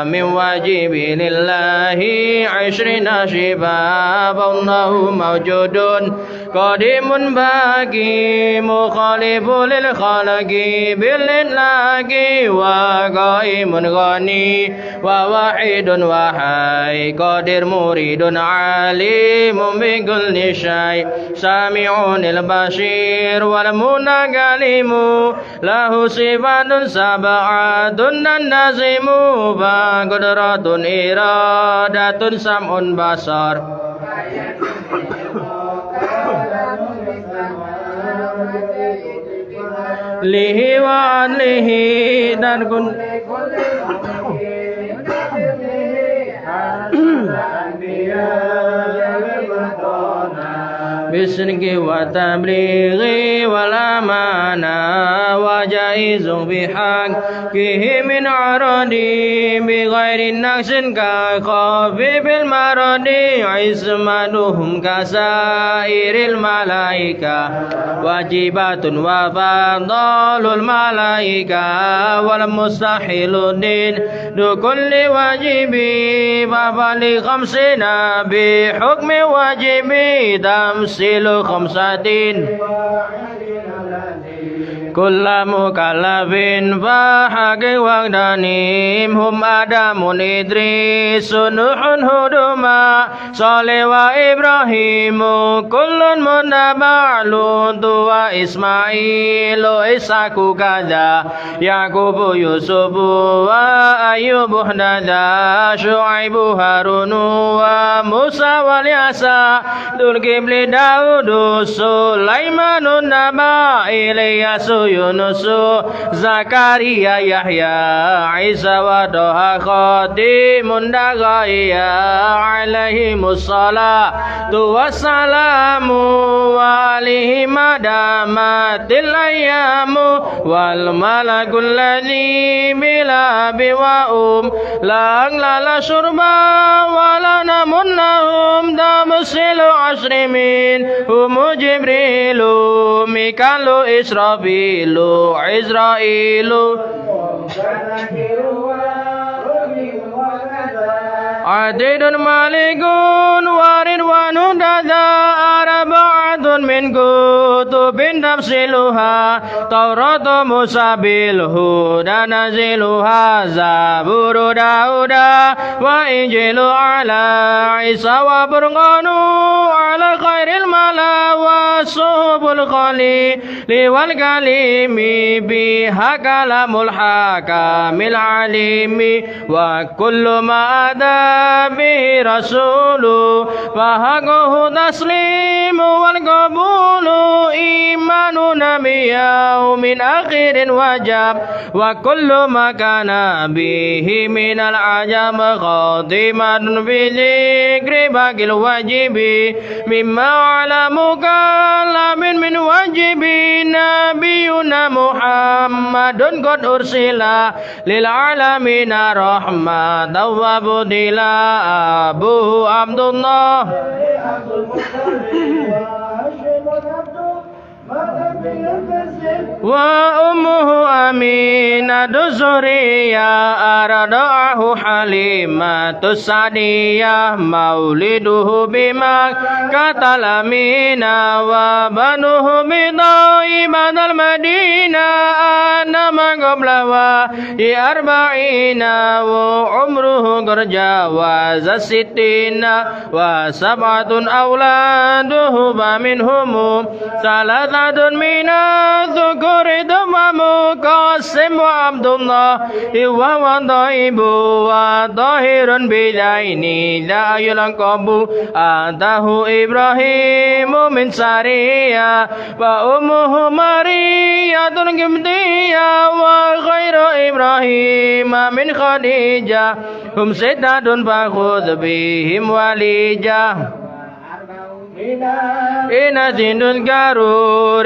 من واجب لله 20 شباب الله موجود قديم باقي مخالف للخلق بالإطلاق وقائم غني وواحد وحي قادر مريد عليم بكل شيء سامع البشير والمنقلم له صفات سبعة النازم وقدرة إرادة سمع بصر له وعدله درك بسنك وتبليغ والأمانة وجائز بحقه من عرض بغير نقص كخفيف المرض عصمتهم كسائر الملائكة واجبات وفضل الملائكة والمستحيل الدين لكل واجب وفل 50 بحكم واجب تمثيل 5 كل مكلف فحق وقدانهم هم آدم إدريس نوح هود صالح وإبراهيم كل متبع لوط وإسماعيل إسحاق كذا يعقوب يوسف وأيوب هذا شعيب هارون وموسى واليسع ذو الكفل داود سليمان النبأ إلياس يونس زكريا يحيى عيسى وطه خاتم دغايا عليهم الصلاة والسلام وعليهم ما دامت الأيام والملك الذي بلا بوأم لا أكل لا شرب ولا نم لهم تمثيل 10 منهم جبريل ميكال إسرافيل عزرائيل عديد مالك ورضوان دذا أربعة من كتب تفصيلها توراة موسى بالهدى نزلها زبور داود وإنجيل على عيسى وفرقان على خير الملا وصحب الخليل والكليم بها كلام الحكام العليم وكل ما أتى به رسول فحقه تسليم والقبول إيماننا بيوم آخر وجب وكل ما كان به من العجب خاتمة بذكر باقي الواجب مما على مكلم من واجب نبينا محمد قد أرسل للعالمين رحمة وبدلا أبوه عبد الله وأمه أمينة زرية أرضعه حليمة السعدية مولده بمكة الأمينة وبنوه بطيبة المدينة أنما قبله 40 وعمره قد جاوز 60 و7 أولاده ومنهم 3 من الذكور ثم قاسم وعبد الله وهو طيب وطاهر بدين لا يلقب أتاه إبراهيم من سارية وأمه مارية القبطية وغير إبراهيم من خديجة هم 6 فخذ بهم وليجة إن تذكر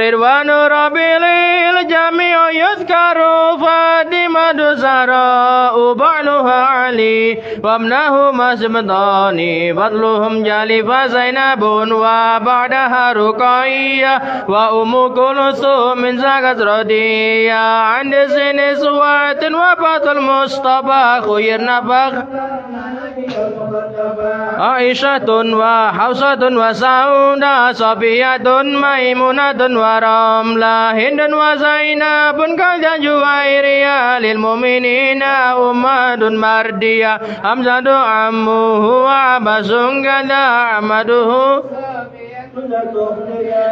رضوان ربي للجميع يذكر فاطمة زهراء بعلها علي وابنهما سبطان فضلهم جلي فزينب وبعدها رقية وأم كلثوم من زكت ردية عند سن سوات وفاة المصطفى خيرنا عائشة وحفصة وسودة صفية ميمونة ورملة هند وزينب كالجويرية للمؤمنين أمة مردية حمزة عمه وعباس كذا عمده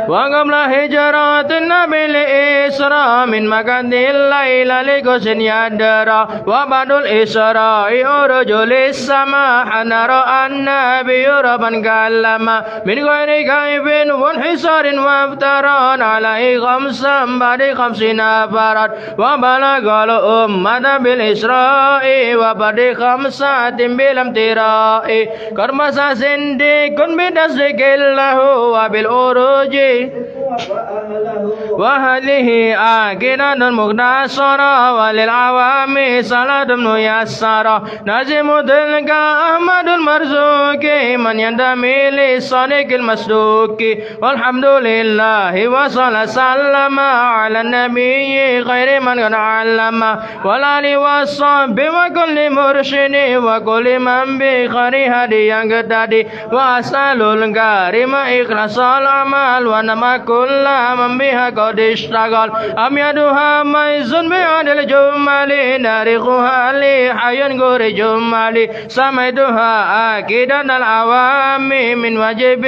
وقبل هجرة النبي الإسراء من مكان الليل لقس يدرى وبعد الإسراء أرج للسماء نرى النبي ربا كلما من غير كيف وانحسار وافتران عليه خمسا بعد 50 فرد وبلغ الأمة بالإسراء وبعد 5 بالامتراء كرمس صديق بتصديق الله وبالأروج وهذه آكدة المختصرة وللعوام صلاة ميسرة نازم تلك أحمد المرزوق من ينتمي للصديق المصدوق والحمد لله وصلى سلم على النبي خير من قد علم والآل والصحب وكل مرشد وكل من بخير هدي يقتدي وأسأل الكريم إخلاص الأعمال ونما كل من بها قد اشتغل أميدها ميز بعدل الجمال تاريخها لحي غير جمال سميتها أكيدا العوام من واجب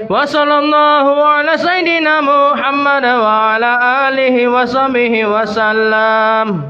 وصلى الله على سيدنا محمد وعلى آله وصحبه وسلم.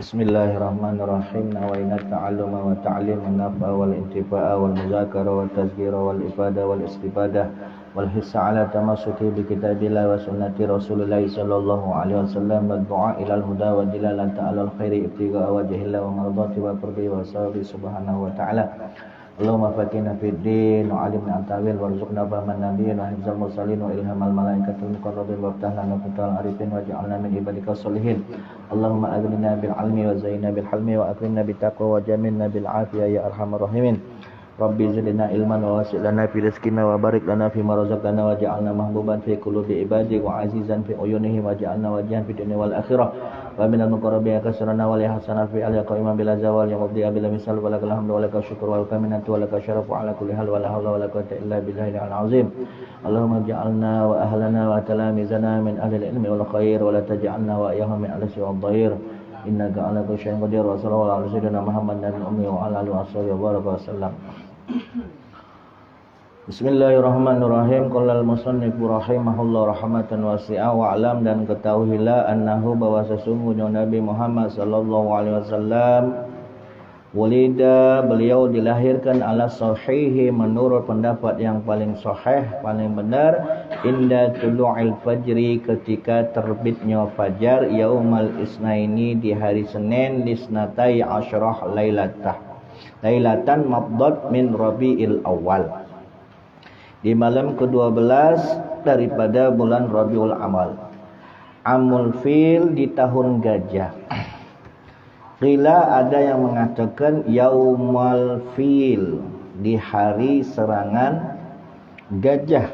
Bismillahirrahmanirrahim. Nawaina ta'alluma wa ta'lim an-naf'a wal intifa'a wal muzakara wal tazkira wal ifada wal istifadah wal hissa ala tamassuki bi kitabillah wa sunnati Rasulillah sallallahu alaihi wasallam wal du'a ila al-huda wa dilalata 'ala al-khairi ibtigha'a wajhillah wa mardati wa qurbi wa sawi subhanahu wa ta'ala. Allahumma fakina fid din wa alimna at-tawil warzuqna fahman nabiyyin wa hifzal mursalin wa ilhamal malaikatil muqarrabin wa aftah lana fital arifin waj'alna min ibadika sholihin. Allahumma aghnina bil ilmi wa zayyinna bil hilmi wa akrimna bit taqwa wa jamilna bil afiyah ya arhamar rahimin. Rabbi zidna ilman wa wasi' lana fi rizqina wa barik lana fi ma razaqtana waj'alna mahbuban fi qulubi ibadik wa azizan fi uyunihim waj'alna wajhan fi dunya wal akhirah wa minal muqarrabin kasrana wa li hasana fi al qa'iman bila zawal ya mubdi bila misal wa lakal hamdu wa lakal syukru wal kaminatu wa lakal syarafu ala kulli hal wa la haula wa la quwwata illa billahi al azim. Allahumma ij'alna wa ahlana wa talamizana min ahli al ilmi wal khair wa la taj'alna wa iyyahum min ahli al dhair innaka ala kulli syai'in qadir wa sallallahu alaihi wasallam Muhammad nabiyil ummi wa ala alihi wa sallam. Bismillahirrahmanirrahim. Qala al-musannifu rahimahullah rahmatan wasi'ah wa alam, dan ketahuilah annahu bahwa sesungguhnya Nabi Muhammad sallallahu alaihi wasallam walida, beliau dilahirkan ala sahihi, menurut pendapat yang paling sahih, paling benar, inda tulu'il fajri, ketika terbitnya fajar, yaumal isnaini, di hari Senin, lisnatai asyrah lailatan mabdad min Rabiul Awal, di malam ke-12 daripada bulan Rabiul Awal. Amul fil, di tahun gajah. Qila, ada yang mengatakan yaumal fil, di hari serangan gajah,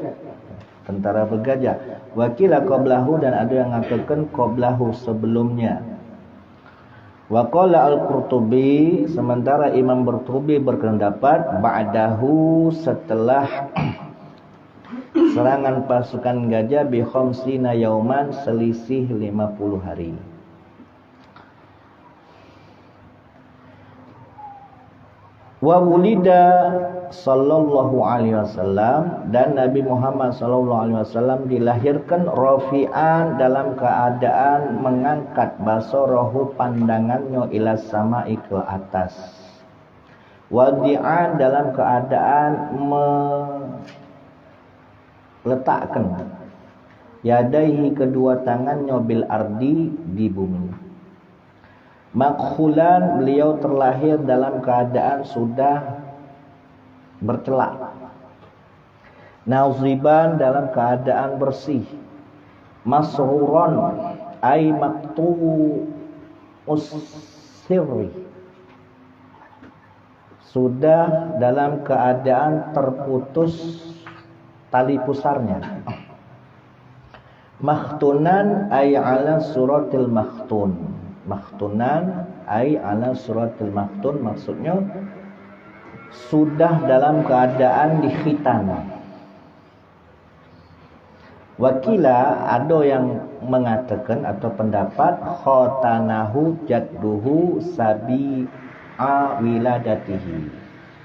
tentara bergajah. Wakila qablahu, dan ada yang mengatakan qablahu, sebelumnya. Wa qala al-Qurtubi, sementara Imam Qurtubi berpendapat ba'dahu, setelah serangan pasukan gajah, bi khamsina yauman, selisih 50 hari. Wa wulida sallallahu alaihi wasallam, dan Nabi Muhammad sallallahu alaihi wasallam dilahirkan rafi'an dalam keadaan mengangkat basarahu pandangannya ila sama'i ke atas. Wadi'an dalam keadaan meletakkan yadaihi kedua tangannya bil ardi di bumi. Makhulan, beliau terlahir dalam keadaan sudah bercelak. Naziban, dalam keadaan bersih. Mashuron, ay maktu usirri, sudah dalam keadaan terputus tali pusarnya. Makhtunan ay ala suratil makhtun. Makhtunan ay ala suratil makhtun, maksudnya sudah dalam keadaan dikhitan. Wakila, ada yang mengatakan atau pendapat khotanahu jadduhu sabi'a wiladatihi.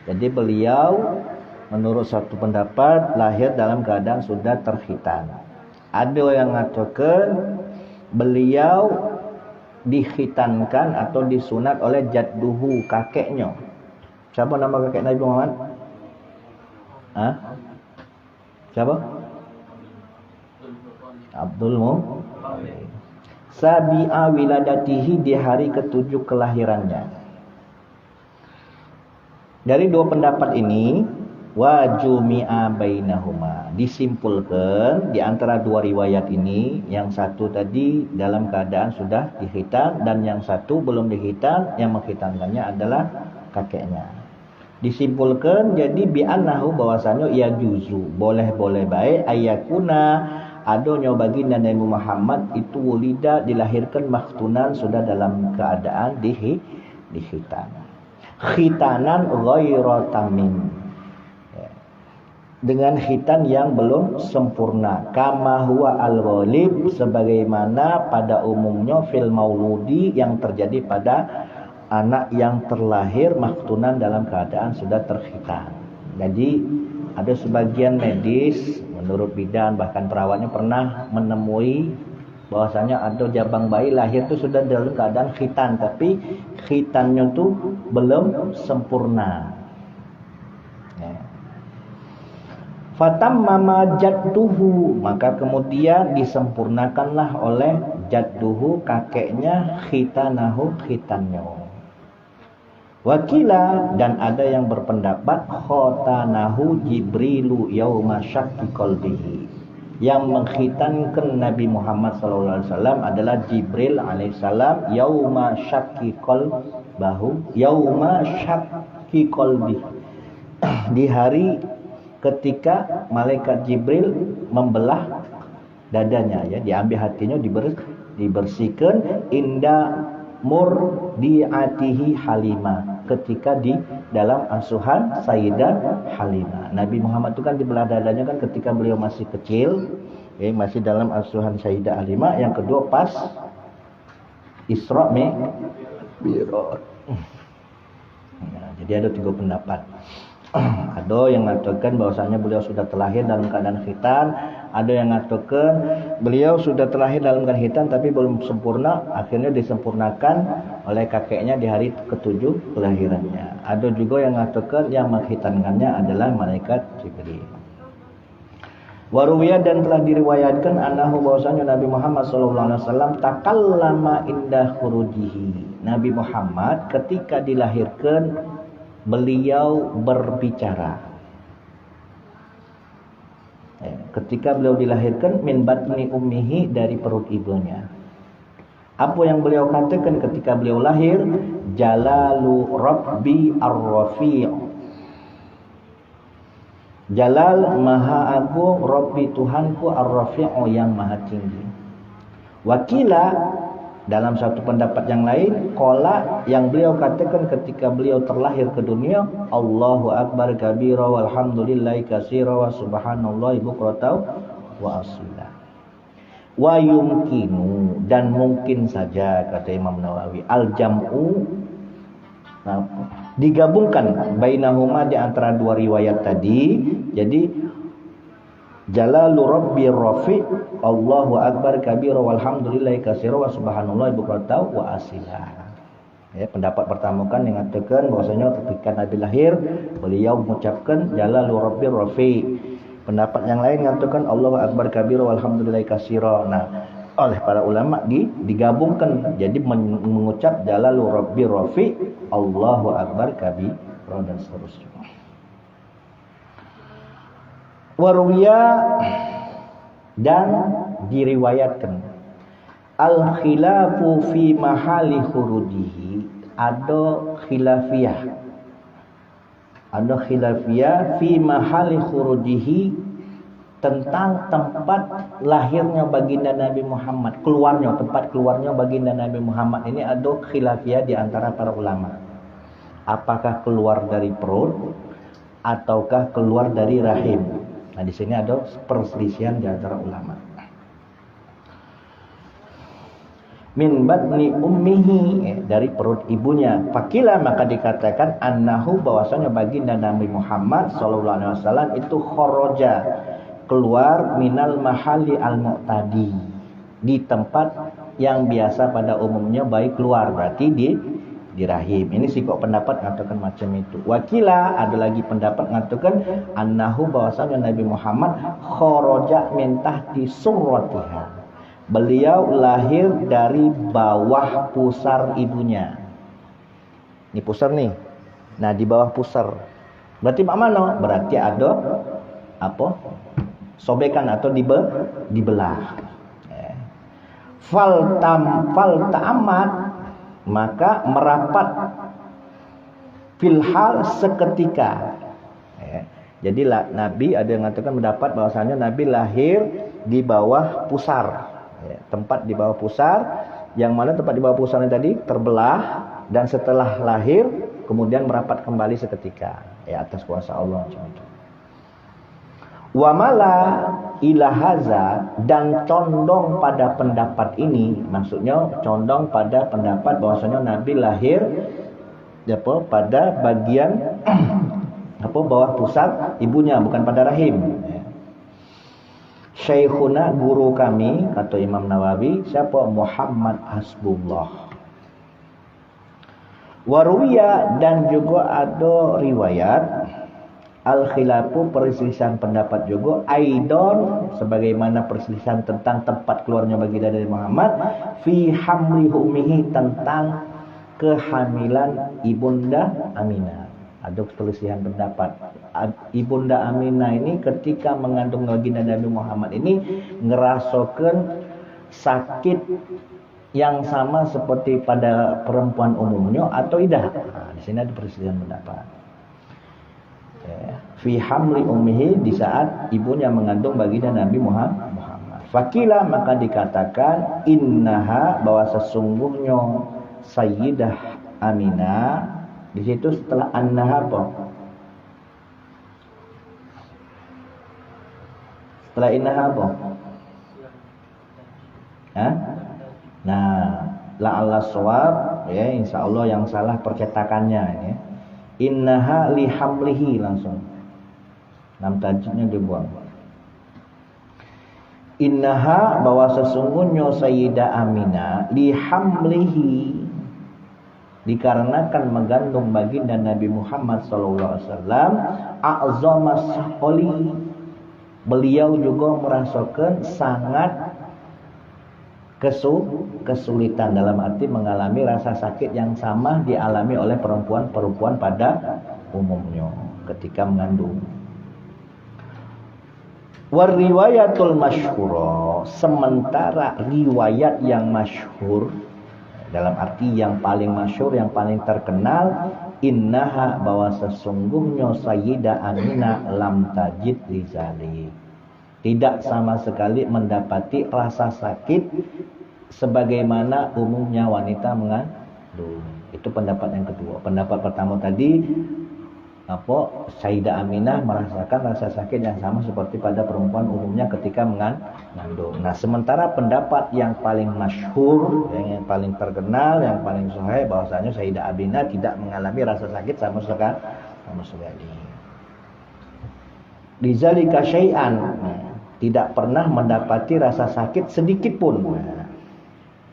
Jadi beliau menurut satu pendapat lahir dalam keadaan sudah terkhitan. Ada yang mengatakan beliau dikhitankan atau disunat oleh jadduhu, kakeknya. Siapa nama kakek Nabi Muhammad? Siapa? Abdul Muttalib. Sabi'a wiladatihi, di hari ke-7 kelahirannya. Dari dua pendapat ini, wa jumi'a bainahuma, disimpulkan di antara dua riwayat ini, yang satu tadi dalam keadaan sudah dikhitan dan yang satu belum dikhitan, yang mengkhitankannya adalah kakeknya. Disimpulkan jadi bi'annahu, bahwasanya ia juzu, boleh-boleh baik ayakuna, adanya baginda Nabi Muhammad itu wulida, dilahirkan makhtunan, sudah dalam keadaan dikhitan. Khitanan ghaira tamim, dengan khitan yang belum sempurna. Kama huwa al-ghalib, sebagaimana pada umumnya fil mauludi, yang terjadi pada anak yang terlahir makhtunan dalam keadaan sudah terkhitan. Jadi ada sebagian medis menurut bidan, bahkan perawatnya pernah menemui bahwasanya ada jabang bayi lahir itu sudah dalam keadaan khitan, tapi khitannya itu belum sempurna. Fatammama jadduhu, maka kemudian disempurnakanlah oleh jadduhu, kakeknya, khitanahu, khitannya. Wakila, dan ada yang berpendapat khotanahu Jibrilu yauma syakki qalbihi, yang mengkhitankan Nabi Muhammad SAW adalah Jibril alaihissalam yauma syakki qalbahu, yauma syakki qalbi, di hari ketika malaikat Jibril membelah dadanya, ya, diambil hatinya, dibersihkan, inda murdiatihi Halimah, ketika di dalam asuhan Sayyidah Halimah. Nabi Muhammad itu kan dibelah dadanya kan ketika beliau masih kecil, masih dalam asuhan Sayyidah Halimah. Yang kedua pas Isra Mi'raj. Jadi ada tiga pendapat. Ada yang mengatakan bahwasanya beliau sudah terlahir dalam keadaan khitan, ada yang mengatakan beliau sudah terlahir dalam keadaan khitan tapi belum sempurna, akhirnya disempurnakan oleh kakeknya di hari ke-7 kelahirannya. Ada juga yang mengatakan yang mengkhitankannya adalah malaikat Jibril. Waruwiyah, dan telah diriwayatkan annahu, bahwasanya Nabi Muhammad SAW takallama indah khurujihi. Nabi Muhammad ketika dilahirkan beliau berbicara. Ketika beliau dilahirkan min batni ummihi, dari perut ibunya. Apa yang beliau katakan ketika beliau lahir? Jalalu Rabbi ar-Rafi'. Jalal maha agung, Rabbi Tuhanku, ar-Rafi'u yang maha tinggi. Wakila, dalam satu pendapat yang lain, qala, yang beliau katakan ketika beliau terlahir ke dunia, Allahu akbar kabira walhamdulillahi katsira wa subhanallahi bukratan wa asila. Wa yumkinu, dan mungkin saja, kata Imam Nawawi, al jam'u, Digabungkan bainahuma di antara dua riwayat tadi. Jadi jalalu rabbi rafi Allahu akbar kabira walhamdulillahi katsira wa subhanallahi bukratan wa asila. Ya, pendapat pertama kan yang mengatakan bahwasanya ketika Nabi lahir beliau mengucapkan jalalu rabbi rafi. Pendapat yang lain mengatakan Allahu akbar kabira walhamdulillahi katsira. Nah, oleh para ulama digabungkan jadi mengucap jalalu rabbi rafi Allahu akbar kabira dan seterusnya. Waruya dan diriwayatkan al khilafu fi mahali khurujihi, ada khilafiyah fi mahali khurujihi, tentang tempat lahirnya baginda Nabi Muhammad, tempat keluarnya baginda Nabi Muhammad ini ada khilafiyah di antara para ulama. Apakah keluar dari perut ataukah keluar dari rahim? Nah, di sini ada perselisihan di antara ulama. Min batni ummihi, dari perut ibunya. Fakila, maka dikatakan annahu, bahwasanya baginda Nabi Muhammad sallallahu alaihi wasallam itu kharaja, keluar minal mahali al-mu'tadi, di tempat yang biasa pada umumnya baik keluar, berarti di rahim. Ini sih kok pendapat mengatakan macam itu. Wakila, ada lagi pendapat mengatakan annahu, bahwasanya Nabi Muhammad kharaja min tahti surratiha, beliau lahir dari bawah pusar ibunya. Ini pusar nih. Nah, di bawah pusar. Berarti mana? Berarti ada apa? Sobekan atau dibelah. Fal ta'amat, maka merapat filhal seketika. Jadi Nabi, ada yang mengatakan mendapat bahwasanya Nabi lahir di bawah pusar. Tempat di bawah pusar, yang mana tempat di bawah pusarnya tadi terbelah, dan setelah lahir kemudian merapat kembali seketika, atas kuasa Allah. Wa mala ila haza, dan condong pada pendapat ini, maksudnya condong pada pendapat bahwasanya Nabi lahir pada bagian bawah pusat ibunya, bukan pada rahim. Syekhuna, guru kami, kata Imam Nawawi, siapa? Muhammad Hasbullah. Waruya, dan juga ada riwayat al-khilafu, perselisihan pendapat juga, aidon, sebagaimana perselisihan tentang tempat keluarnya baginda Nabi Muhammad, fi hamli ummihi, tentang kehamilan ibunda Aminah. Ada perselisihan pendapat. Ibunda Aminah ini ketika mengandung baginda Nabi Muhammad ini ngerasakan sakit yang sama seperti pada perempuan umumnya atau tidak. Nah, di sini ada perselisihan pendapat. Fi hamli ummihi, di saat ibunya mengandung baginda Nabi Muhammad. Fakila, maka dikatakan innaha, bahwa sesungguhnya Sayyidah Aminah, di situ setelah annaha apa? Setelah innaha apa? Nah, la'alla shawab, insyaallah yang salah percetakannya ini. Innaha li hamlihi, langsung. Nam tajidnya dibuang. Innaha, bahwa sesungguhnya Sayyidah Aminah li hamlihi, dikarenakan mengandung baginda Nabi Muhammad sallallahu alaihi wasallam, a'zama saqali, beliau juga merasakan sangat kesulitan, dalam arti mengalami rasa sakit yang sama dialami oleh perempuan-perempuan pada umumnya ketika mengandung. Wariwayatul masyhura, sementara riwayat yang masyhur, dalam arti yang paling masyhur, yang paling terkenal, innaha, bahwa sesungguhnya Sayyidah Aminah lam tajid rizali, tidak sama sekali mendapati rasa sakit sebagaimana umumnya wanita mengandung. Itu pendapat yang kedua. Pendapat pertama tadi Sayyidah Aminah merasakan rasa sakit yang sama seperti pada perempuan umumnya ketika mengandung. Nah, sementara pendapat yang paling masyhur, yang paling terkenal, yang paling sahih bahwasanya Sayyidah Aminah tidak mengalami rasa sakit sama sekali. Lidzalika syai'an, tidak pernah mendapati rasa sakit sedikit pun.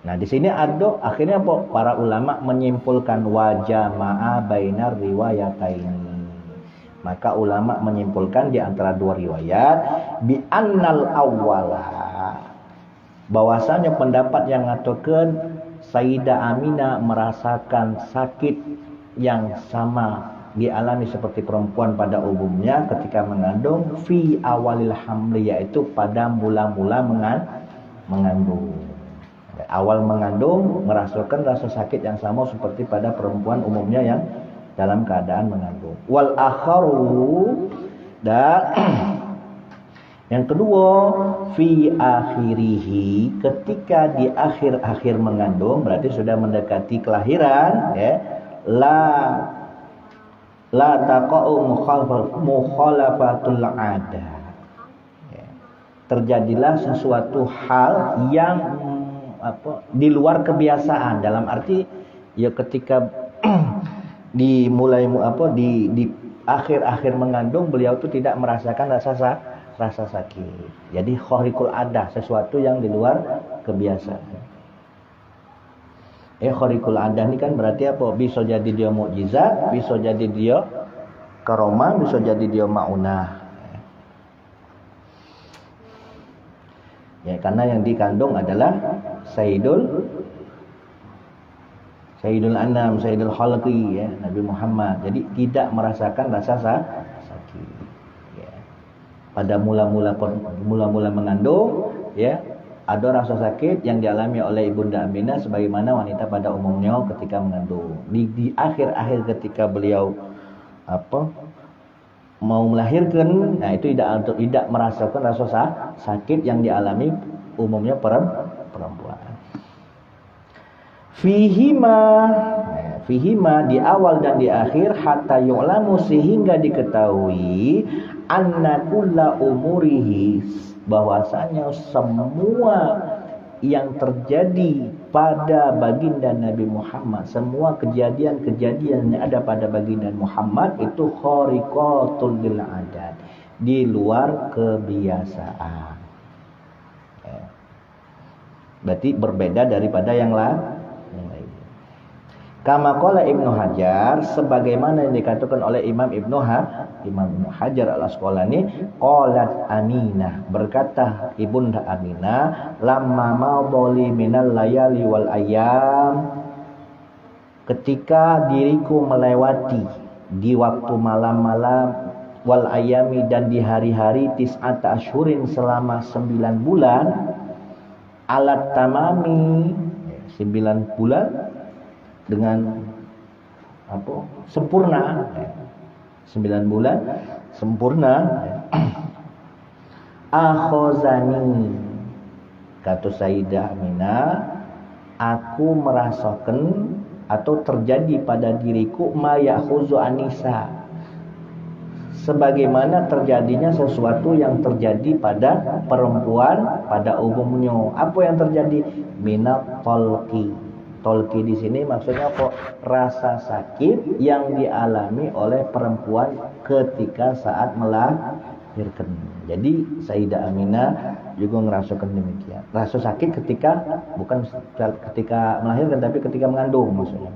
Nah, di sini akhirnya para ulama menyimpulkan wajah ma'a bainar riwayatain. Maka ulama menyimpulkan di antara dua riwayat bi annal awwala, bahwasanya pendapat yang ngatakan Sayyidah Aminah merasakan sakit yang sama dialami seperti perempuan pada umumnya ketika mengandung fi awalil hamli, yaitu pada mula-mula mengandung. Awal mengandung merasakan rasa sakit yang sama seperti pada perempuan umumnya yang dalam keadaan mengandung. Wal akharu, dan yang kedua fi akhirihi, ketika di akhir-akhir mengandung berarti sudah mendekati kelahiran, ya, la taqa'u mukhalafatul ada, ya, terjadilah sesuatu hal yang di luar kebiasaan, dalam arti ya ketika di akhir-akhir mengandung beliau itu tidak merasakan rasa sakit. Jadi khariqul adah, sesuatu yang di luar kebiasaan. Khariqul adah ini kan berarti bisa jadi dia mukjizat, bisa jadi dia karomah, bisa jadi dia maunah. Ya, karena yang dikandung adalah Sayyidul Anam, Sayyidul Khalqi, ya, Nabi Muhammad. Jadi tidak merasakan rasa sakit. Ya. Pada mula-mula mengandung, ya, ada rasa sakit yang dialami oleh Ibunda Aminah sebagaimana wanita pada umumnya ketika mengandung. Di akhir-akhir ketika beliau mau melahirkan, nah itu tidak merasakan rasa sakit yang dialami umumnya perempuan. Fihima di awal dan di akhir, hatta yu'lamu, sehingga diketahui anna kulla umurihi, bahwasanya semua yang terjadi pada baginda Nabi Muhammad, semua kejadian-kejadian yang ada pada baginda Muhammad itu khariqatul lil adat, di luar kebiasaan. Berarti berbeda daripada yang lain. Kama qala Ibnu Hajar, sebagaimana yang dikatakan oleh Imam Ibnu Hajar al-Asqalani, qalat Aminah, berkata Ibunda Aminah, lamma madali minal layali wal ayyam, ketika diriku melewati di waktu malam-malam, wal ayyami, dan di hari-hari, tis'ata asyhurin, selama 9 bulan, alat tamami, 9 bulan dengan sempurna, 9 bulan sempurna. Akhozani, kata Sayyidah Aminah, aku merasakan atau terjadi pada diriku ma ya'khuzu anisa, sebagaimana terjadinya sesuatu yang terjadi pada perempuan pada umumnya. Apa yang terjadi? Minat tolki. Tolki di sini maksudnya rasa sakit yang dialami oleh perempuan ketika saat melahirkan. Jadi Sayyidah Aminah juga ngerasakan demikian. Rasa sakit bukan ketika melahirkan, tapi ketika mengandung maksudnya.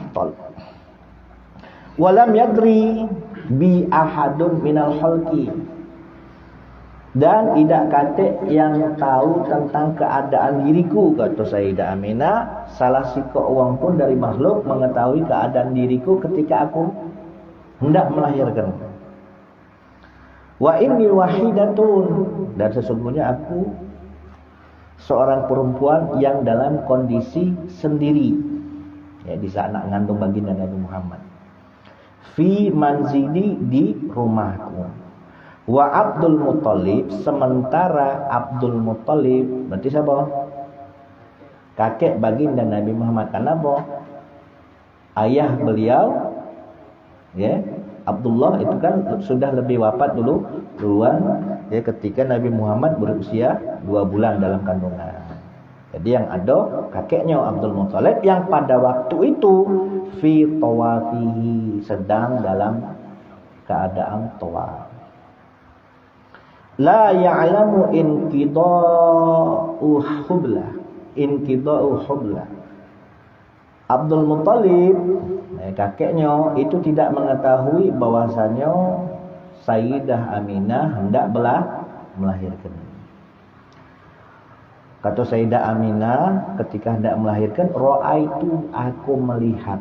Tol. Walam yadri bi ahadun minal khalqi, dan tidak kate yang tahu tentang keadaan diriku, kata Sayyidah Aminah, salah siko orang pun dari makhluk mengetahui keadaan diriku ketika aku hendak melahirkan. Wa inni wahidatun, dan sesungguhnya aku seorang perempuan yang dalam kondisi sendiri, ya, di saat nak mengandung baginda Nabi Muhammad. Fi manzili, di rumahku. Wa Abdul Muthalib, sementara Abdul Muthalib berarti siapa? Kakek baginda Nabi Muhammad. Kenapa? Ayah beliau ya. Abdullah itu kan sudah lebih wafat duluan ya, ketika Nabi Muhammad berusia 2 bulan dalam kandungan. Jadi yang ada kakeknya Abdul Muthalib yang pada waktu itu fi tawafihi, sedang dalam keadaan tawaf. La ya'lamu inqida'u hubla. Abdul Muthalib, kakeknya itu tidak mengetahui bahwasanya Sayyidah Aminah hendak melahirkan. Kata Sayyidah Aminah ketika hendak melahirkan, ra'aitu, aku melihat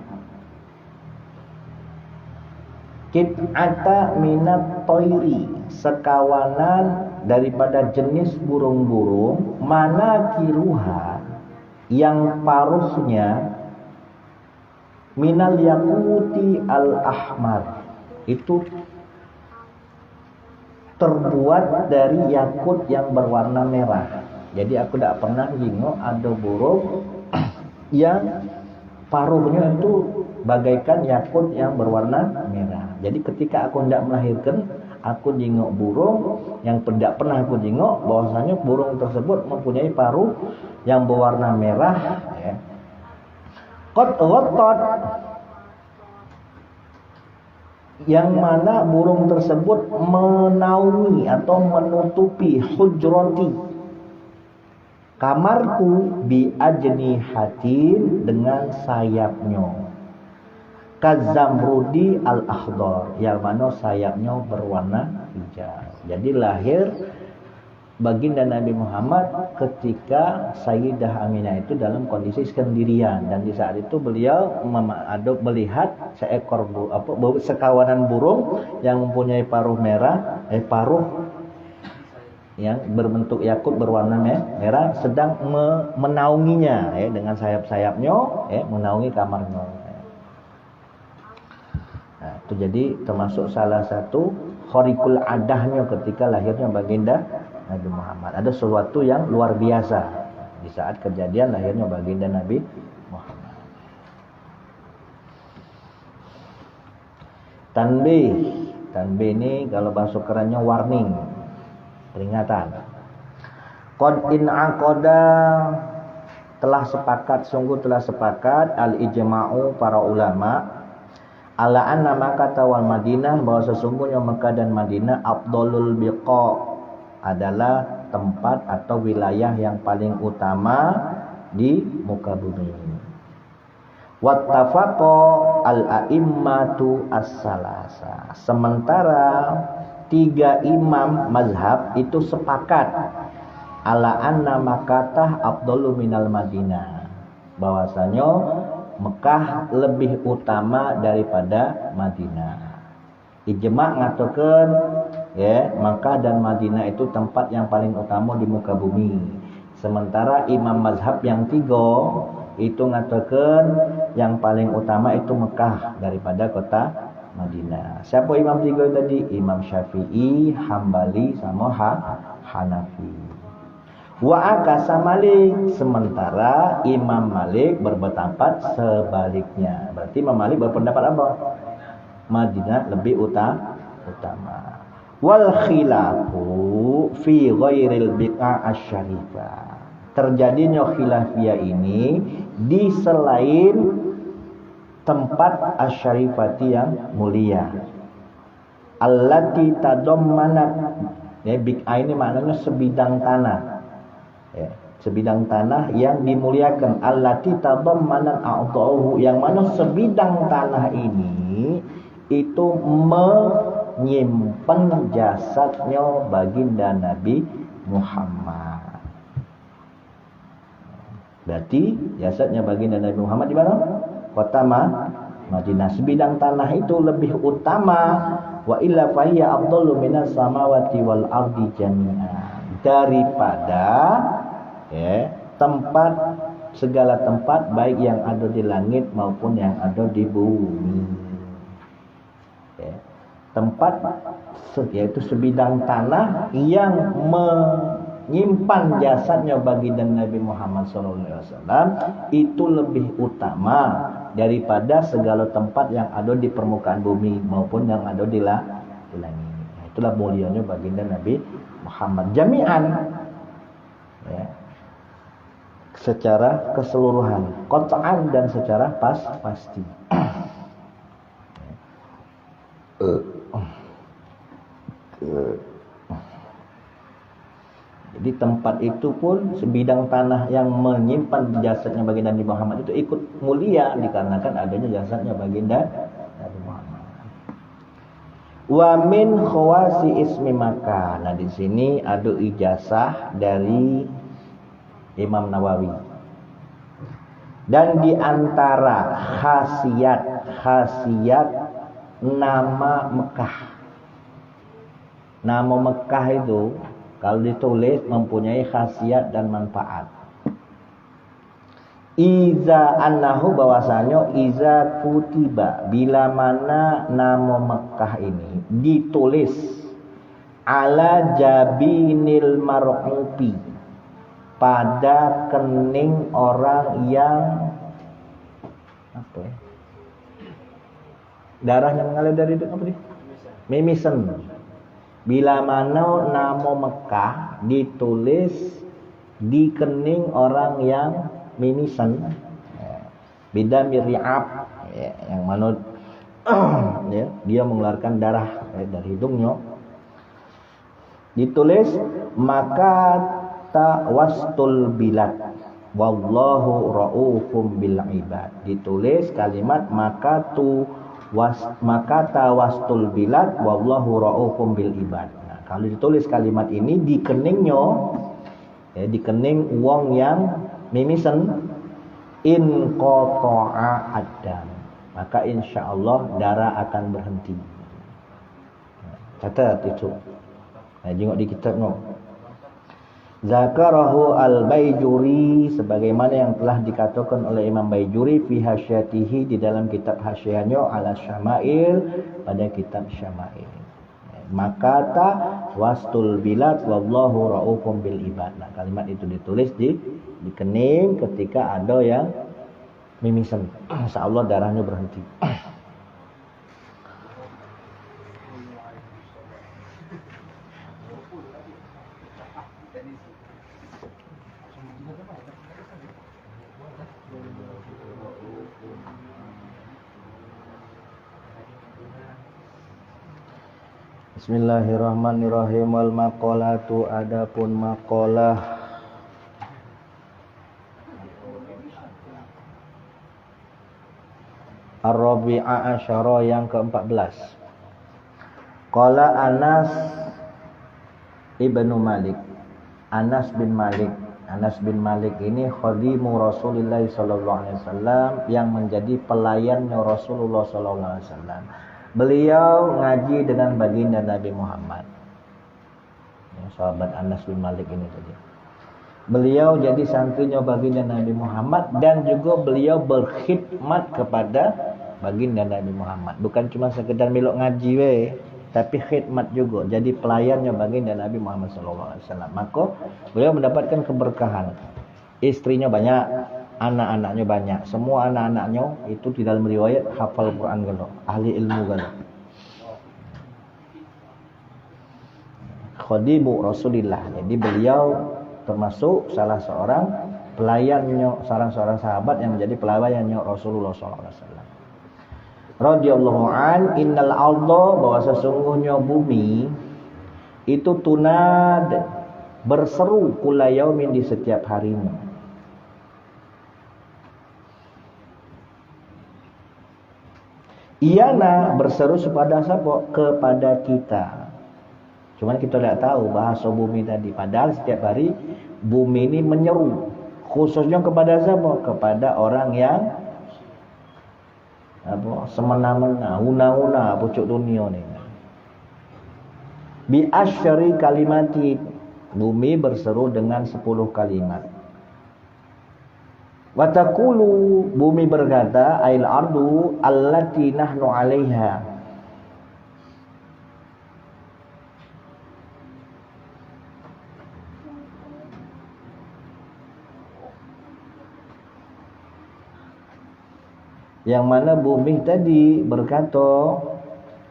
kit'ata minat toiri, sekawanan daripada jenis burung-burung, mana kiruha, yang paruhnya minal yakuti al-ahmar, itu terbuat dari yakut yang berwarna merah. Jadi aku tidak pernah tengok ada burung yang paruhnya itu bagaikan yakut yang berwarna merah. Jadi ketika aku hendak melahirkan, aku tengok burung yang tidak pernah aku tengok, bahwasanya burung tersebut mempunyai paruh yang berwarna merah, ya. Qad ghattat, yang mana burung tersebut menaungi atau menutupi hujrati, kamarku, bi ajnihatin, dengan sayapnya, kazamrudi al-akhdar, yang mana sayapnya berwarna hijau. Jadi lahir baginda Nabi Muhammad ketika Sayyidah Aminah itu dalam kondisi sendirian, dan di saat itu beliau melihat seekor sekawanan burung yang mempunyai paruh merah, paruh yang berbentuk yakut berwarna merah sedang menaunginya, dengan sayap-sayapnya, menaungi kamarnya. Nah, itu jadi termasuk salah satu khariqul adahnya ketika lahirnya baginda Nabi Muhammad. Ada sesuatu yang luar biasa di saat kejadian lahirnya baginda Nabi Muhammad. Tanbih ini kalau bahasa kerennya warning, peringatan. Qad in'aqada, sungguh telah sepakat al-ijma'u, para ulama, ala anna Makkah wal Madinah, bahwa sesungguhnya Mekah dan Madinah afdalul biqa, adalah tempat atau wilayah yang paling utama di muka bumi. Wattafaqa al-a'immatu as-salasa, sementara 3 imam mazhab itu sepakat ala anna Makkah afdalu minal Madinah, bahwasanya Mekah lebih utama daripada Madinah. Ijma' ngatakan, Makkah dan Madinah itu tempat yang paling utama di muka bumi. Sementara imam mazhab yang 3 itu ngatakan yang paling utama itu Mekah daripada kota Madinah. Siapa imam 3 tadi? Imam Syafi'i, Hambali, sama Hanafi. Wa akasa Malik, sementara Imam Malik berpendapat sebaliknya. Berarti Imam Malik berpendapat apa? Madinah lebih utama. Wal khilafu fi ghairil biqa' asy-syarifah, terjadinya khilafiyah ini di selain tempat asy-syarifati yang mulia. Allati tadammanat, biqa' ini maknanya sebidang tanah, sebidang tanah yang dimuliakan. Allati tadammanat a'dhahu, yang mana sebidang tanah ini itu menyimpan jasadnya baginda Nabi Muhammad. Berarti jasadnya baginda Nabi Muhammad di mana? Kota Madinah. Sebidang tanah itu lebih utama. Wa illa fahiya afdalu minas samawati wal ardi jami'a, daripada segala tempat baik yang ada di langit maupun yang ada di bumi. Tempat yaitu sebidang tanah yang menyimpan jasadnya baginda Nabi Muhammad SAW itu lebih utama daripada segala tempat yang ada di permukaan bumi maupun yang ada di langit. Nah, itulah mulianya baginda Nabi Muhammad jami'an, ya, secara keseluruhan, qat'an dan secara pasti. Jadi tempat itu pun sebidang tanah yang menyimpan jasadnya baginda Nabi Muhammad itu ikut mulia dikarenakan adanya jasadnya baginda Nabi Muhammad. Wa min khawasi ismi Makkah. Nah, di sini ada ijazah dari Imam Nawawi. Dan di antara khasiat nama Mekah. Nama Mekah itu kalau ditulis mempunyai khasiat dan manfaat. Iza annahu bahwasanya iza kutiba bila mana nama Mekah ini ditulis ala jabinil mar'ubi pada kening orang yang apa ya? Darahnya mengalir dari itu apa nih? Mimisen. Bila mana nama Mekah ditulis di kening orang yang mimisen, bida miriab, ya, yang mana ya, dia mengeluarkan darah dari hidungnya, ditulis maka tawastul bilad wallahu raufum bil ibad. Ditulis kalimat maka tawastul bilad wallahu raufum bil ibad. Nah, kalau ditulis kalimat ini di keningnya, ya, di kening wong yang mimisen, in qata'a adam, maka insyaallah darah akan berhenti. Catat itu. Nah, jengok di kitab no. Zakarahu al-Baijuri sebagaimana yang telah dikatakan oleh Imam Baijuri fi hasyiatihi di dalam kitab hasyiahnya ala Syama'il pada kitab Syama'il. Maka wastul bilad wallahu raufum bil ibad. Nah, kalimat itu ditulis di kening ketika ada yang mimisen. Insyaallah darahnya berhenti. Bismillahirrahmanirrahim. Wal maqalatu adapun maqalah Ar-Rabi'a asyara yang ke-14. Qala Anas ibnu Malik. Anas bin Malik. Anas bin Malik ini khadimu Rasulullah sallallahu alaihi wasallam yang menjadi pelayannya Rasulullah sallallahu alaihi wasallam. Beliau ngaji dengan baginda Nabi Muhammad. Ya, sahabat Anas bin Malik ini tadi. Beliau jadi santrinya baginda Nabi Muhammad dan juga beliau berkhidmat kepada baginda Nabi Muhammad. Bukan cuma sekedar melok ngaji we, tapi khidmat juga. Jadi pelayannya baginda Nabi Muhammad sallallahu alaihi wasallam. Maka beliau mendapatkan keberkahan. Istrinya banyak, anak-anaknya banyak. Semua anak-anaknya itu di dalam riwayat hafal Quran galo, ahli ilmu galo. Khadimu Rasulillah. Jadi beliau termasuk salah seorang pelayannya, seorang sahabat yang menjadi pelayannya Rasulullah sallallahu alaihi wasallam. Radhiyallahu an innal arda bahwa sesungguhnya bumi itu tunad berseru kula yaumin di setiap harinya. Iyana berseru kepada siapa? Kepada kita. Cuman kita tidak tahu bahasa bumi tadi. Padahal setiap hari bumi ini menyeru. Khususnya kepada siapa? Kepada orang yang semena-mena, una-una pucuk dunia ni. Bi asyri kalimati, bumi berseru dengan 10 kalimat. Wa taqulu, bumi berkata, ail ardu allati nahnu 'alaiha. yang mana bumi tadi berkata,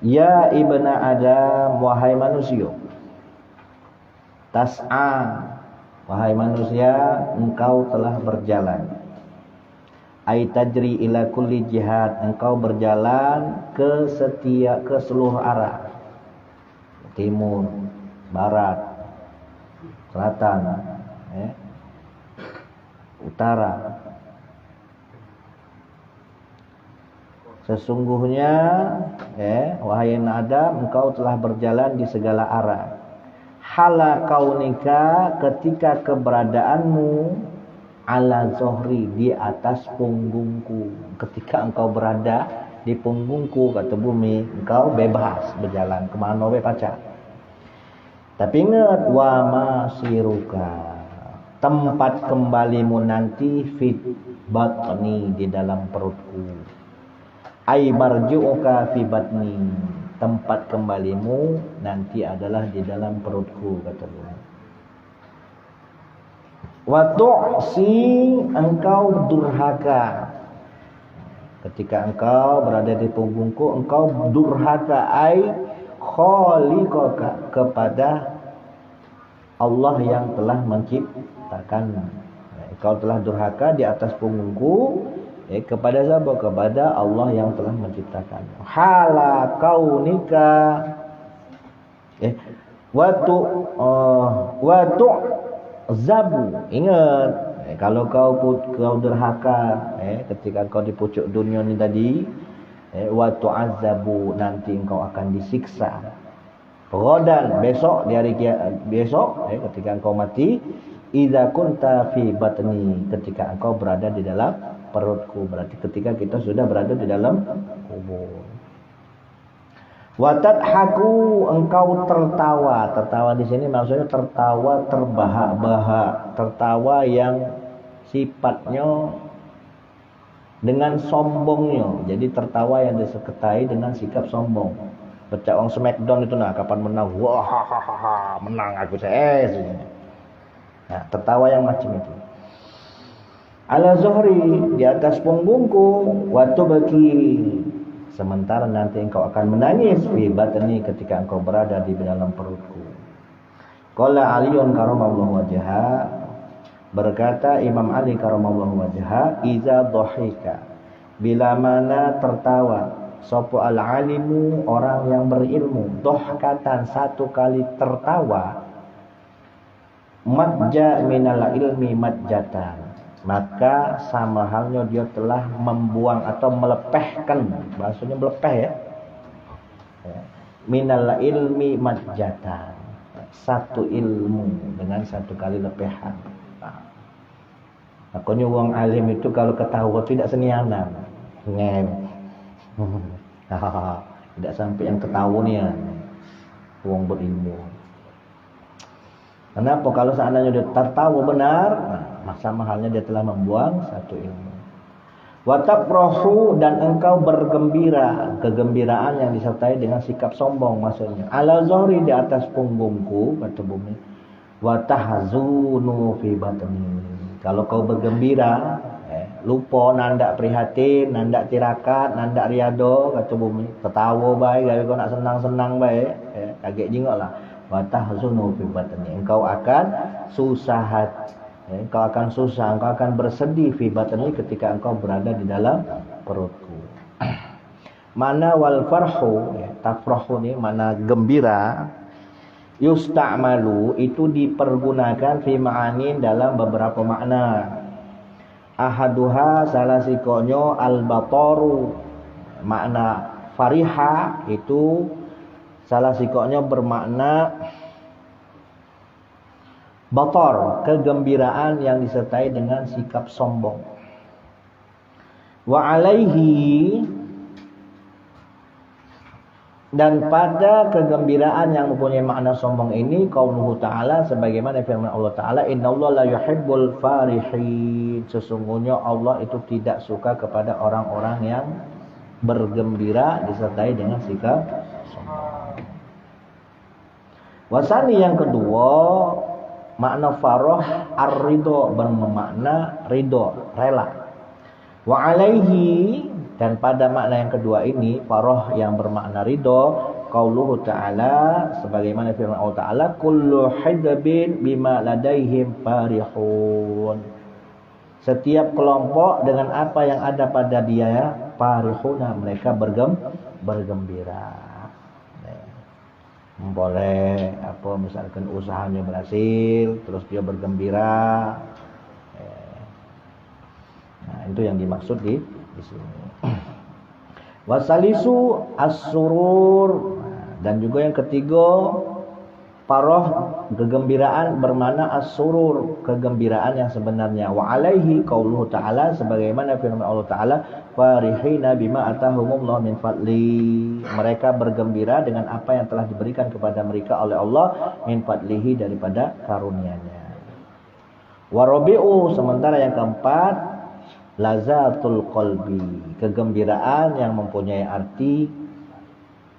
ya ibna Adam, wahai manusia, tas'a, wahai manusia, engkau telah berjalan, ai tajri ila kulli jihad, engkau berjalan ke seluruh arah, timur, barat, selatan, utara. Sesungguhnya wahai Adam, engkau telah berjalan di segala arah. Hala kaunika, ketika keberadaanmu, ala zohri, di atas punggungku. Ketika engkau berada di punggungku, kata bumi, engkau bebas berjalan kemana we pacar. Tapi ingat, wa masiruka, tempat kembalimu nanti fit batni, di dalam perutku. Ai marju'uka fi batni, tempat kembalimu nanti adalah di dalam perutku, kata bumi. Wa tu'si, engkau durhaka, ketika engkau berada di punggungku, engkau durhaka, ai khaliqaka, kepada Allah yang telah menciptakan. Engkau telah durhaka di atas punggungku, kepada siapa? Kepada Allah yang telah menciptakan. Hala kaunika, watu zabu. Ingat, kalau kau durhaka, ketika kau di pucuk dunia ini tadi, watu azabu, nanti engkau akan disiksa. Ghadan, besok, di hari besok, ketika engkau mati, idza kunta fi batni, ketika engkau berada di dalam perutku, berarti ketika kita sudah berada di dalam kubur. Watadhaku, engkau tertawa. Tertawa di sini maksudnya tertawa terbahak-bahak, tertawa yang sifatnya dengan sombongnya. Jadi tertawa yang disertai dengan sikap sombong. Baca orang Smackdown itu, nah, kapan menang? Wah, menang aku saya. Nah, tertawa yang macam itu. Ala zuhri, di atas punggungku, waktu baki, sementara nanti engkau akan menangis fi batni, ketika engkau berada di dalam perutku. Qala Aliun karamallahu wajha, berkata Imam Ali karamallahu wajha, iza dhahika, bila mana tertawa, sapa al-alimu, orang yang berilmu, dhahkatan, satu kali tertawa, madja minal ilmi madjatan, maka sama halnya dia telah membuang atau melepehkan, bahasanya melepeh, minal ilmi madjatan, satu ilmu dengan satu kali lepehan. Makanya orang alim itu kalau ketawa tidak senianan, tidak sampai yang ketawa nih, orang berilmu. Kenapa? Kalau seandainya dia tertawa benar, sama halnya dia telah membuang satu ilmu. Watafrahu, dan engkau bergembira, kegembiraan yang disertai dengan sikap sombong maksudnya. Ala zuhri, di atas punggungku, kata bumi. Watahzunu fi batni, kalau kau bergembira, lupa nandak prihatin, nandak tirakat, nandak riado, kata bumi. Ketawa baik, kalau kau nak senang-senang baik, kaget jingoklah. Watahzunu fi batni, engkau akan susah hati, engkau akan susah, engkau akan bersedih fi batni, ketika engkau berada di dalam perutku. Mana wal farhu, tafrahu ni mana gembira, yusta'malu, itu dipergunakan fi ma'anin, dalam beberapa makna. Ahaduha, salah sikonyo al-bataru, makna fariha itu salah sikonyo bermakna batar, kegembiraan yang disertai dengan sikap sombong. Wa alaihi, dan pada kegembiraan yang mempunyai makna sombong ini, qauluhu ta'ala, sebagaimana firman Allah Ta'ala, innallaha la yuhibbul farihin, sesungguhnya Allah itu tidak suka kepada orang-orang yang bergembira disertai dengan sikap sombong. Wasani, yang kedua, makna farah ar-ridho, bermakna ridho, rela. Wa alaihi, dan pada makna yang kedua ini farah yang bermakna ridho, qauluhu ta'ala, sebagaimana firman Allah Ta'ala, kullu hizbin bima ladaihim farihun. Setiap kelompok dengan apa yang ada pada dia, farihuna, mereka bergembira. Boleh apa misalkan usahanya berhasil, terus dia bergembira. Nah, itu yang dimaksud di sini. Wasalisu as-surur, dan juga yang ketiga farah, kegembiraan bermakna as-surur, kegembiraan yang sebenarnya. Wa alaihi qauluhu ta'ala, sebagaimana firman Allah Ta'ala, farihina bima atahumullah min fadli, mereka bergembira dengan apa yang telah diberikan kepada mereka oleh Allah min fadlihi, daripada karunia-Nya. Wa rabi'u, sementara yang keempat lazatul qalbi, kegembiraan yang mempunyai arti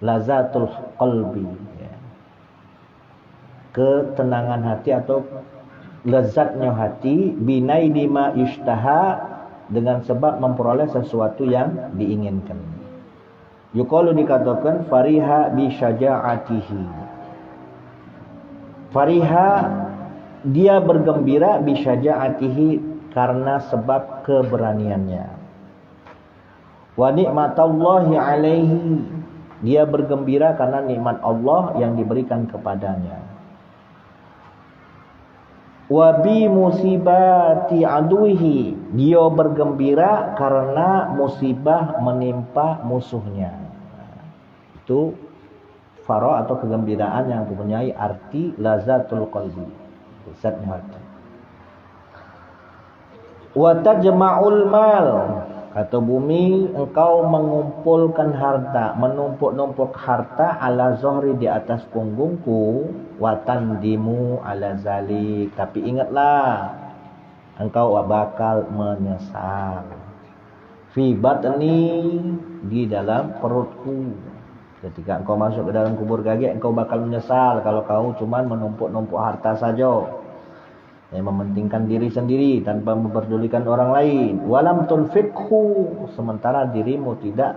lazatul qalbi, ya, ketenangan hati atau lezatnya hati, binaili ma yushtaha, dengan sebab memperoleh sesuatu yang diinginkan. Yuqalu, dikatakan fariha bi syaja'atihi, fariha, dia bergembira bi syaja'atihi, karena sebab keberaniannya. Wa ni'matallahi alaihi, dia bergembira karena nikmat Allah yang diberikan kepadanya. Wa bi musibati aduhi, dia bergembira karena musibah menimpa musuhnya. Itu farah atau kegembiraan yang mempunyai arti lazatul qalbi, lezatnya hati. Wa tajma'ul mal, kata bumi, engkau mengumpulkan harta, menumpuk-numpuk harta, ala zohri, di atas punggungku, wa tandimu ala zalik, tapi ingatlah engkau bakal menyesal, fi batni, di dalam perutku. Ketika engkau masuk ke dalam kubur gagak, engkau bakal menyesal kalau kau cuma menumpuk-numpuk harta saja, yang mementingkan diri sendiri tanpa memperdulikan orang lain. Walam tunfikhu, sementara dirimu tidak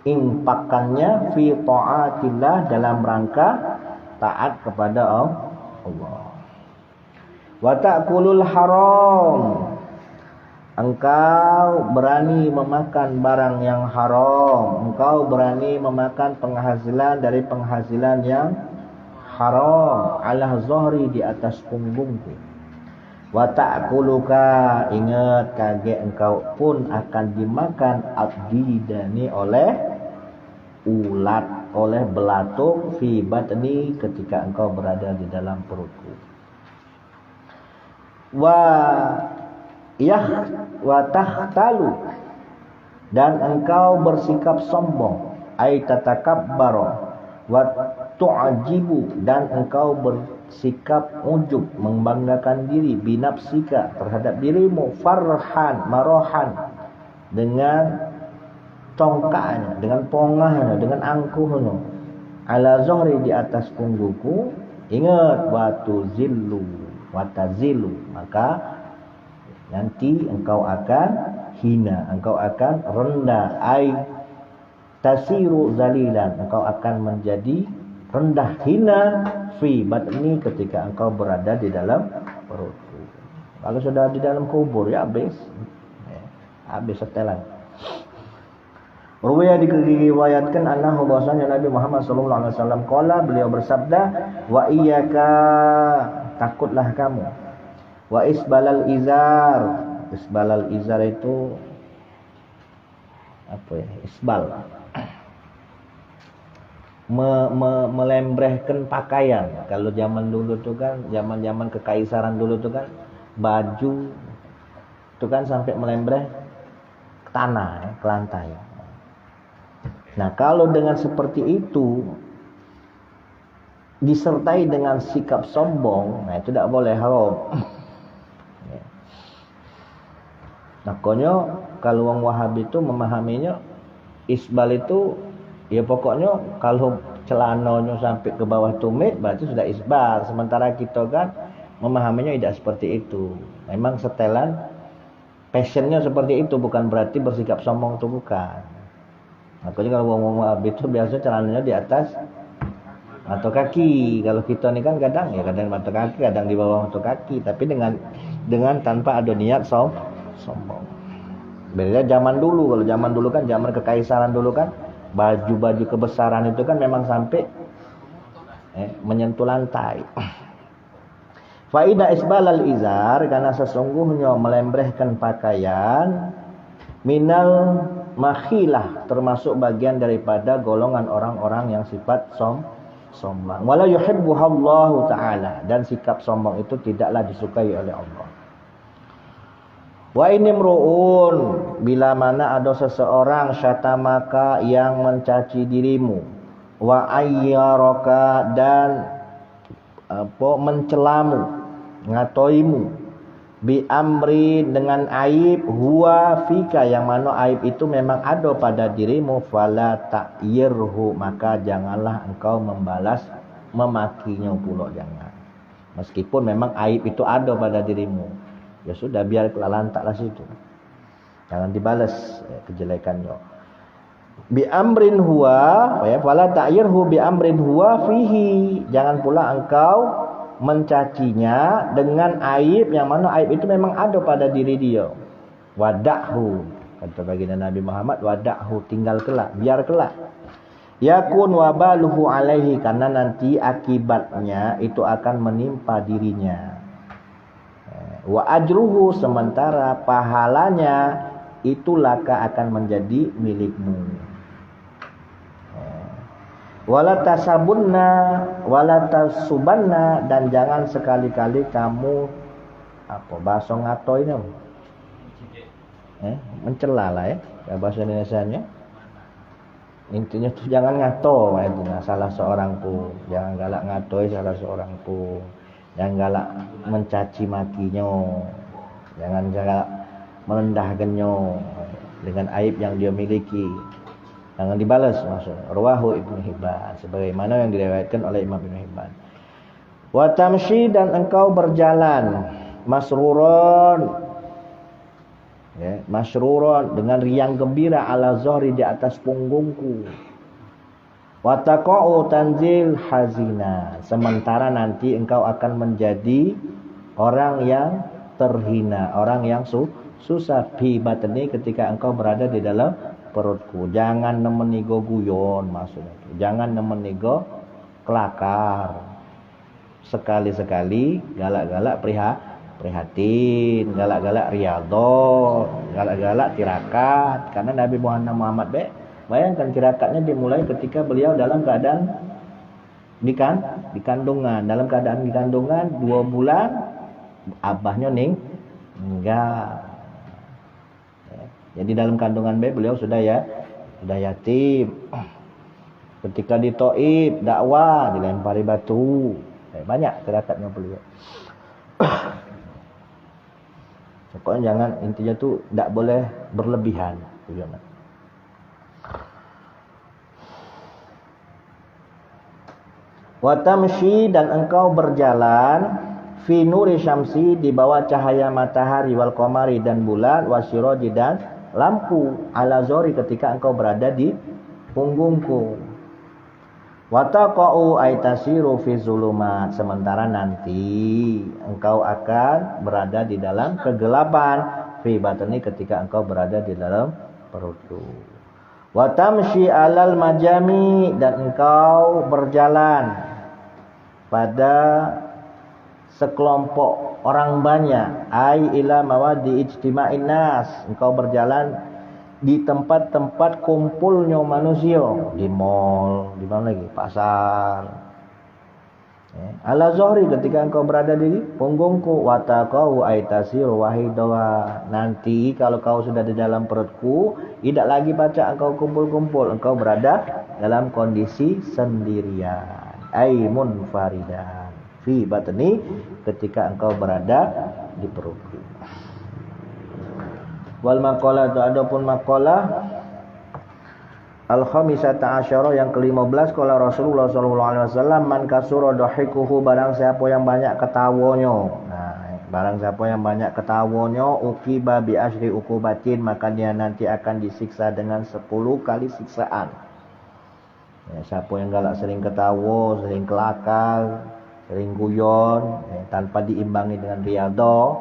menginfakkannya fi ta'atillah, dalam rangka taat kepada Allah. Wa ta'kulul haram, engkau berani memakan barang yang haram, engkau berani memakan penghasilan dari penghasilan yang haram, ala zohri, di atas punggungku. Wa ta'kuluka, ingat kaget engkau pun akan dimakan abdidani, oleh ulat, oleh belatung, fi batni, ketika engkau berada di dalam perutku. Wa tahtalu, dan engkau bersikap sombong, ay tatakabbaru, wa tu'ajibu, dan engkau bersikap ujub, membanggakan diri, binafsika, terhadap dirimu, farhan, marohan, dengan congkaknya, dengan pongahnya, dengan angkuhnya, ala zohri, di atas punggungku. Ingat, watu zillu, watazilu, maka nanti engkau akan hina, engkau akan rendah, ay tasiru zalilan, engkau akan menjadi rendah, hina, fi batni, ketika engkau berada di dalam perutku. Kalau sudah di dalam kubur, ya habis setelan. Ruwaya, diriwayatkan annahu, bahwasanya Nabi Muhammad sallallahu alaihi wasallam qala, beliau bersabda, wa iyyaka, takutlah kamu, wa isbalal izar. Isbalal izar itu apa ya? Isbal, melembrehkan pakaian. Kalau zaman dulu tuh kan, zaman kekaisaran dulu tuh kan, baju itu kan sampai melembreh ke tanah, ya, ke lantai. Nah, kalau dengan seperti itu disertai dengan sikap sombong, nah itu tidak boleh, haram. Makanya kalau orang Wahabi itu memahaminya, isbal itu ya pokoknya kalau celananya sampai ke bawah tumit berarti sudah isbal. Sementara kita kan memahaminya tidak seperti itu. Memang setelan passionnya seperti itu, bukan berarti bersikap sombong itu bukan. Makanya kalau ngomong itu biasa celananya di atas mata kaki. Kalau kita ini kan kadang mata kaki, kadang di bawah mata kaki, tapi dengan tanpa ada niat sombong. Beda zaman dulu. Kalau zaman dulu kan zaman kekaisaran dulu kan baju-baju kebesaran itu kan memang sampai menyentuh lantai. Faida isbalal izar, karena sesungguhnya melembrehkan pakaian minal makhilah, termasuk bagian daripada golongan orang-orang yang sifat sombong. Wala yuhibbuhallahu ta'ala, dan sikap sombong itu tidaklah disukai oleh Allah. Wa inimru'un, bila mana ada seseorang syatamaka yang mencaci dirimu, wa ayyaraka, dan mencelamu, ngatoimu, bi amri, dengan aib, huwa fika, yang mana aib itu memang ada pada dirimu, fala ta'yirhu, maka janganlah engkau membalas memakinya pula, jangan. Meskipun memang aib itu ada pada dirimu, ya sudah, biar lantaklah situ, jangan dibalas kejelekannya. Bi amrin huwa, fala ta'yirhu bi amrin huwa fihi, jangan pula engkau mencacinya dengan aib yang mana aib itu memang ada pada diri dia. Wada'hu, kata baginda Nabi Muhammad, wada'hu, tinggal kelak, biar kelak. Yakun wabaluhu alaihi, karena nanti akibatnya itu akan menimpa dirinya. Wa ajruhu, sementara pahalanya itu laka akan menjadi milikmu. Wala tasabunna wala tasubanna, dan jangan sekali-kali kamu bahasa ngato ini mencela lah bahasa Indonesianya. Intinya tuh jangan ngato salah seorang pun, jangan galak ngatoi salah seorang pun, jangan galak mencaci makinya, jangan galak merendahkannya dengan aib yang dia miliki. Jangan dibalas maksudnya. Rawahu Ibnu Hibban, sebagaimana yang diriwayatkan oleh Imam Ibnu Hibban. Wa tamshi, dan engkau berjalan masruron, masruron, dengan riang gembira, ala zuhri, di atas punggungku. Wa taqa'u tanzil hazina, sementara nanti engkau akan menjadi orang yang terhina, orang yang susah, fi batni, ketika engkau berada di dalam perutku. Jangan nemenigo guyon, maksudnya jangan nemenigo kelakar. Sekali-sekali galak-galak prihatin, galak-galak riyadhah, galak-galak tirakat. Karena Nabi Muhammad bayangkan tirakatnya dimulai ketika beliau dalam keadaan di kandungan. Dalam keadaan di kandungan 2 bulan, abahnya enggak. Jadi dalam kandungan beliau sudah yatim. Ketika di Taif dakwah, dilempari batu. Banyak tirakatnya beliau. Pokoknya jangan, intinya tuh tidak boleh berlebihan. Wa tamshi, dan engkau berjalan fi nuri syamsi, di bawah cahaya matahari, wal qamari, dan bulan, wasyiraji, dan lampu, ala zori, ketika engkau berada di punggungku. Wa taqa'u ay tasiru fi zulumat, sementara nanti engkau akan berada di dalam kegelapan, fi batni, ketika engkau berada di dalam perutku. Wa tamshi alal majami, dan engkau berjalan pada sekelompok orang banyak, ai ila mawadi ijtima'in nas, engkau berjalan di tempat-tempat kumpulnya manusia, di mall, di mana lagi, pasar. Ala zuhri, ketika engkau berada di punggungku. Wa taqau ai tasiru wahidawa, nanti kalau kau sudah di dalam perutku, tidak lagi baca engkau kumpul-kumpul, engkau berada dalam kondisi sendirian, ai munfaridan fi batni, ketika engkau berada di perutku. Wal maqalah, adapun maqalah al-khamisata asyara, yang ke-15, qala Rasulullah sallallahu alaihi wasallam, man kasura dhahikuhu, barang siapa yang banyak ketawanya. Nah, Barang siapa yang banyak ketawanya, uqiba bi asyri uqubatin, maka dia nanti akan disiksa dengan 10 kali siksaan. Ya, siapa yang galak sering ketawa, sering kelakar, sering guyon, tanpa diimbangi dengan riyadhah,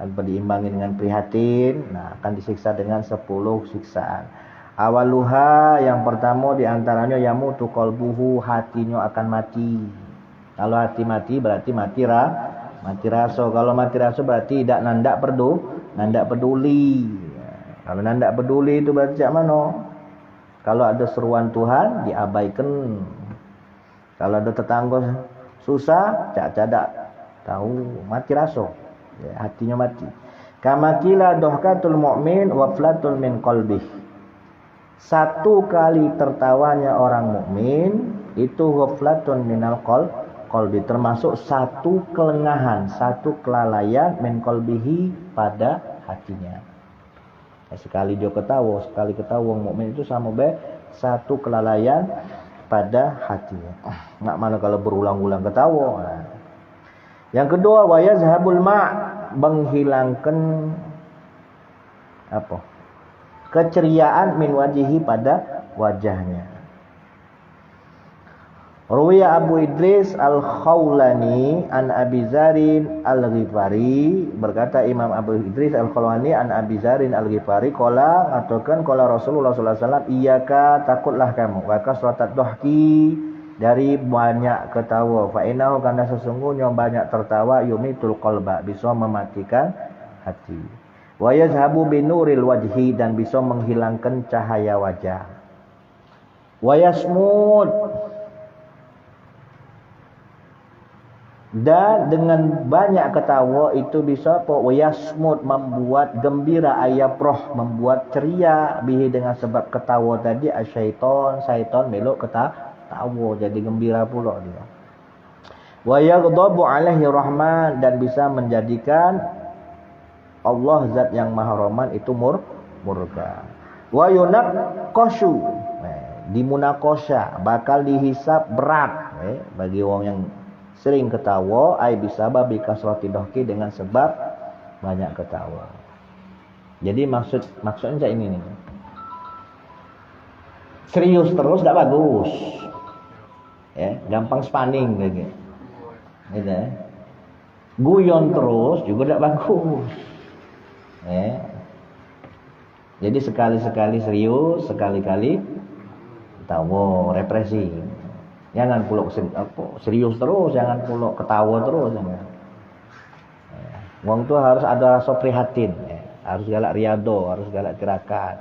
tanpa diimbangi dengan prihatin, nah akan disiksa dengan 10 siksaan. Awaluha, yang pertama diantaranya yamutu qalbuhu, hatinya akan mati. Kalau hati mati berarti mati rasa. Kalau mati rasa berarti nandak peduli. Kalau nandak peduli itu berarti cak mana? Kalau ada seruan Tuhan diabaikan. Kalau ada tetangga susah, cak cadak tahu, mati rasa. Ya, hatinya mati. Kama qila dohkatul mu'min waflatul min qalbih. Satu kali tertawanya orang mukmin itu ghaflatun minal qalbi, termasuk satu kelengahan, satu kelalaian min qalbihi pada hatinya. Sekali dia ketawa, sekali ketawa mukmin itu sama satu kelalaian pada hatinya. Nggak mana kalau berulang-ulang ketawa. Nah. Yang kedua, wa yazhabul menghilangkan apa? Keceriaan min wajihi pada wajahnya. Ruwiya Abu Idris Al-Khawlani an Abi Zarin Al-Ghifari, berkata Imam Abu Idris Al-Khawlani an Abi Zarin Al-Ghifari qala, atakan qala Rasulullah sallallahu alaihi wasallam, iyyaka, takutlah kamu, wa kasratat dohki, dari banyak ketawa, fa innahu, karena sesungguhnya banyak tertawa, yumitul qalba, bisa mematikan hati. Wa yazhabu binuril wajhi, dan bisa menghilangkan cahaya wajah. Wa yasmud, dan dengan banyak ketawa itu bisa apa? Wa yasmud, membuat gembira, ayaproh, membuat ceria, bihi, dengan sebab ketawa tadi, syaitan melok ketawa, jadi gembira pula dia. Wa yaghdabu alaihi rahman, dan bisa menjadikan Allah zat yang maha rahman itu murka. Wa yunaqqashu, dimunakosha, bakal dihisap berat bagi orang yang sering ketawa, ai bisa babi kasrati dohki, dengan sebab banyak ketawa. Jadi maksudnya ini nih. Serius terus tidak bagus. Ya, gampang spanning gitu. Gitu ya. Guyon terus juga tidak bagus. Ya. Jadi sekali-sekali serius, sekali-kali ketawa, represi. Jangan pula serius terus, jangan pula ketawa terus. Wong tu harus ada rasa prihatin, harus galak riyadhah, harus galak tirakat.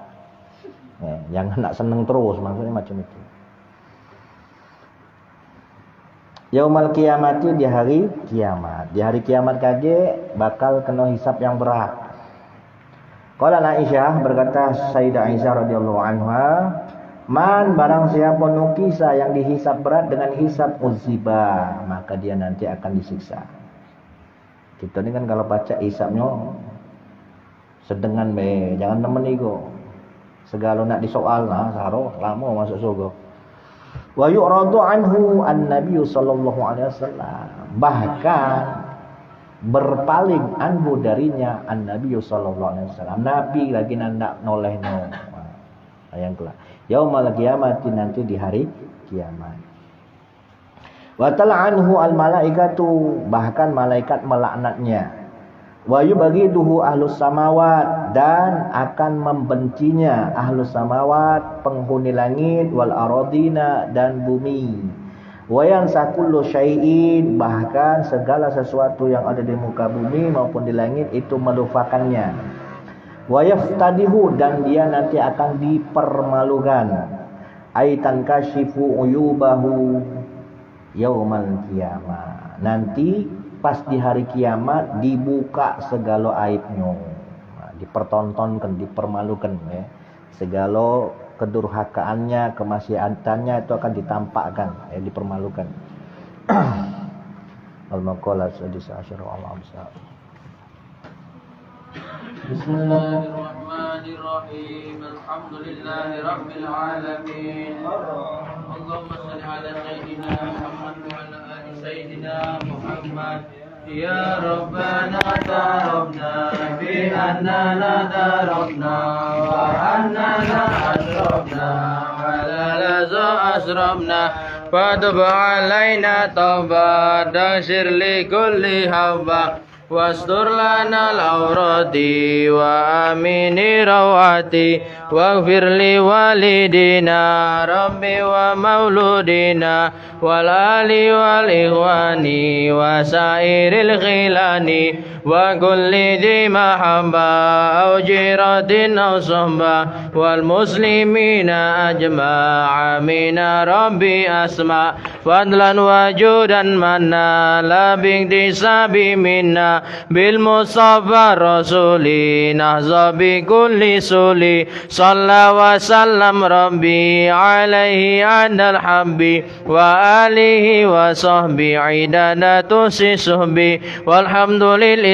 Jangan nak seneng terus, maksudnya macam itu. Yaumal kiamati, di hari kiamat. Di hari kiamat kage bakal kena hisap yang berat. Qala Aisyah, berkata Sayyidah Aisyah radhiyallahu anha, man, barang siapa nukisa, yang dihisap berat dengan hisap uziba, maka dia nanti akan disiksa. Kita ni kan kalau baca hisapnya sedengan be, jangan temen ego. Segala nak disoal lah, saro lama masuk surga. Wa yu'radu anhu an-nabiy sallallahu alaihi wasallam, bahkan berpaling anhu darinya an-nabiy sallallahu alaihi wasallam. Nabi lagi nak nolehno. Yang kelak yaumal kiamati, nanti di hari kiamat. Wa tal'anhu al-malaikatu, bahkan malaikat melaknatnya. Wa yubghiduhu ahlus samawat, dan akan membencinya ahlus samawat, penghuni langit, wal aradina, dan bumi. Wa yansa kullu syai'in, bahkan segala sesuatu yang ada di muka bumi maupun di langit itu melupakannya. Wa yaftadihu, dan dia nanti akan dipermalukan. Aitan kashifu uyubahu yaumal qiyamah, nanti pas di hari kiamat dibuka segala aibnya, dipertontonkan, dipermalukan ya. Segala kedurhakaannya, kemaksiatannya itu akan ditampakkan, dipermalukan. Al-maqalah sadis asyara al-amsal. Bismillahirrahmanirrahim. Alhamdulillahi rabbil alamin. Allahumma shalli ala sayyidina Muhammad wa ala ali sayyidina Muhammad. يا ربنا اعترفنا بأننا ذرفنا وأننا أشرفنا ولا أسرفنا فتب علينا توبة تغفر لكل هوبة واستر لنا العورات وآمن روعتي واغفر لوالدينا ربي ومولودنا والآل والإخوان وسائر الخلان وكل ذي محبة أو جيرة أو صحبة والمسلمين أجمع من ربي أسمع فضلا وجودا منا لا باكتساب منا بالمصطفى الرسول نهضى بكل سولي صلى وسلم ربي عليه عند الحب وآله وصحبه عدد تسي صحبي والحمد لله